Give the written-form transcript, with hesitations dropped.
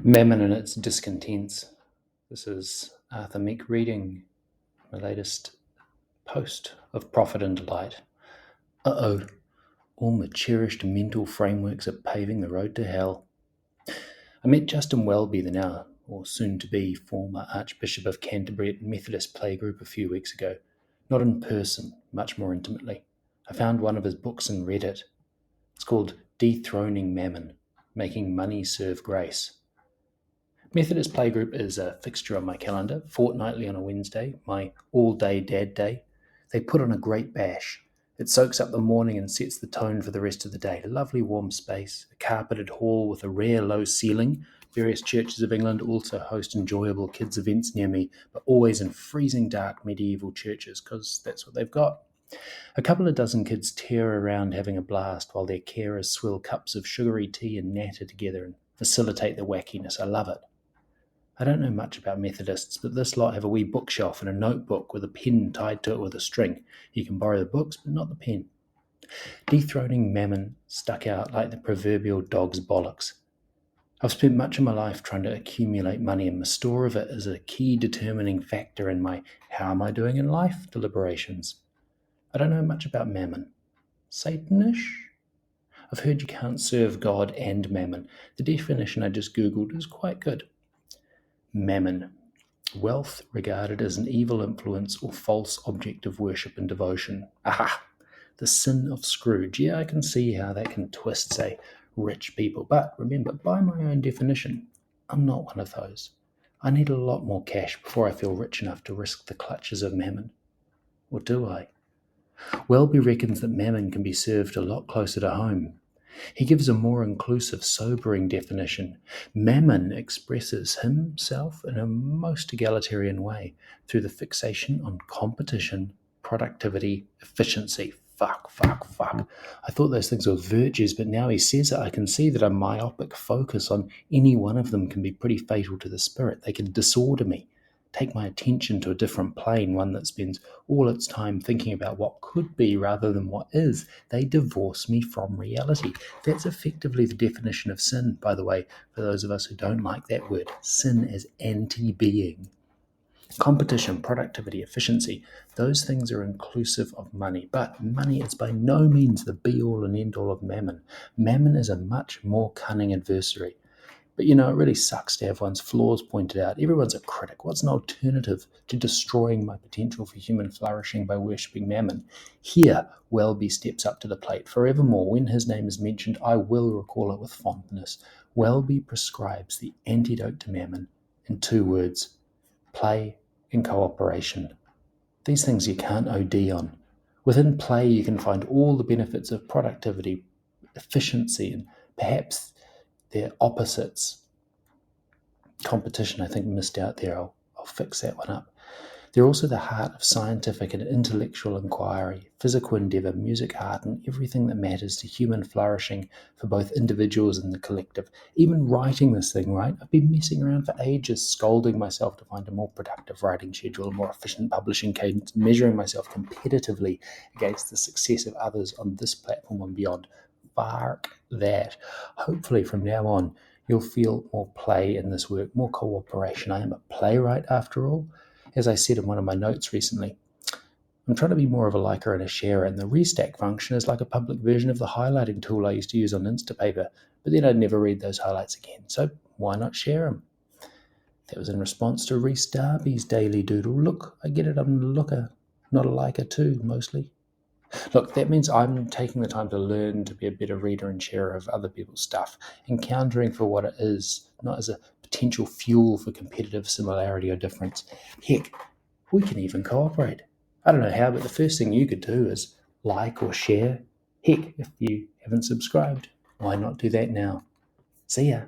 Mammon and its discontents. This is Arthur Meek reading my latest post of Profit and Delight. All my cherished mental frameworks are paving the road to hell. I met Justin Welby, the now, or soon-to-be, former Archbishop of Canterbury at Methodist Playgroup a few weeks ago. Not in person, much more intimately. I found one of his books and read it. It's called Dethroning Mammon, Making Money Serve Grace. Methodist Playgroup is a fixture on my calendar, fortnightly on a Wednesday, my all-day dad day. They put on a great bash. It soaks up the morning and sets the tone for the rest of the day. A lovely warm space, a carpeted hall with a rare low ceiling. Various churches of England also host enjoyable kids' events near me, but always in freezing dark medieval churches, because that's what they've got. A couple of dozen kids tear around having a blast while their carers swill cups of sugary tea and natter together and facilitate the wackiness. I love it. I don't know much about Methodists, but this lot have a wee bookshelf and a notebook with a pen tied to it with a string. You can borrow the books, but not the pen. Dethroning Mammon stuck out like the proverbial dog's bollocks. I've spent much of my life trying to accumulate money, and my store of it is a key determining factor in my how am I doing in life deliberations. I don't know much about Mammon. Satanish? I've heard you can't serve God and Mammon. The definition I just Googled is quite good. Mammon. Wealth regarded as an evil influence or false object of worship and devotion. Aha! The sin of Scrooge. Yeah, I can see how that can twist, say, rich people. But remember, by my own definition, I'm not one of those. I need a lot more cash before I feel rich enough to risk the clutches of Mammon. Or do I? Welby reckons that Mammon can be served a lot closer to home. He gives a more inclusive, sobering definition. Mammon expresses himself in a most egalitarian way through the fixation on competition, productivity, efficiency. Fuck. I thought those things were virtues, but now he says it, I can see that a myopic focus on any one of them can be pretty fatal to the spirit. They can disorder me, take my attention to a different plane, one that spends all its time thinking about what could be rather than what is. They divorce me from reality. That's effectively the definition of sin, by the way, for those of us who don't like that word. Sin is anti-being. Competition, productivity, efficiency, those things are inclusive of money, but money is by no means the be-all and end-all of Mammon. Mammon is a much more cunning adversary. But it really sucks to have one's flaws pointed out. Everyone's a critic. What's an alternative to destroying my potential for human flourishing by worshipping Mammon? Here, Welby steps up to the plate. Forevermore, when his name is mentioned, I will recall it with fondness. Welby prescribes the antidote to Mammon in 2 words: play and cooperation. These things you can't OD on. Within play, you can find all the benefits of productivity, efficiency, and perhaps their opposites. Competition, I think, missed out there. I'll fix that one up. They're also the heart of scientific and intellectual inquiry, physical endeavour, music, art, and everything that matters to human flourishing for both individuals and the collective. Even writing this thing, right? I've been messing around for ages, scolding myself to find a more productive writing schedule, a more efficient publishing cadence, measuring myself competitively against the success of others on this platform and beyond. Fuck that. Hopefully from now on, you'll feel more play in this work, more cooperation. I am a playwright after all. As I said in one of my notes recently, I'm trying to be more of a liker and a sharer, and the restack function is like a public version of the highlighting tool I used to use on Instapaper, but then I'd never read those highlights again, so why not share them? That was in response to Reese Darby's daily doodle. Look, I get it, I'm a looker, not a liker too, mostly. Look, that means I'm taking the time to learn to be a better reader and sharer of other people's stuff, encountering for what it is, not as a potential fuel for competitive similarity or difference. Heck, we can even cooperate. I don't know how, but the first thing you could do is like or share. Heck, if you haven't subscribed, why not do that now? See ya.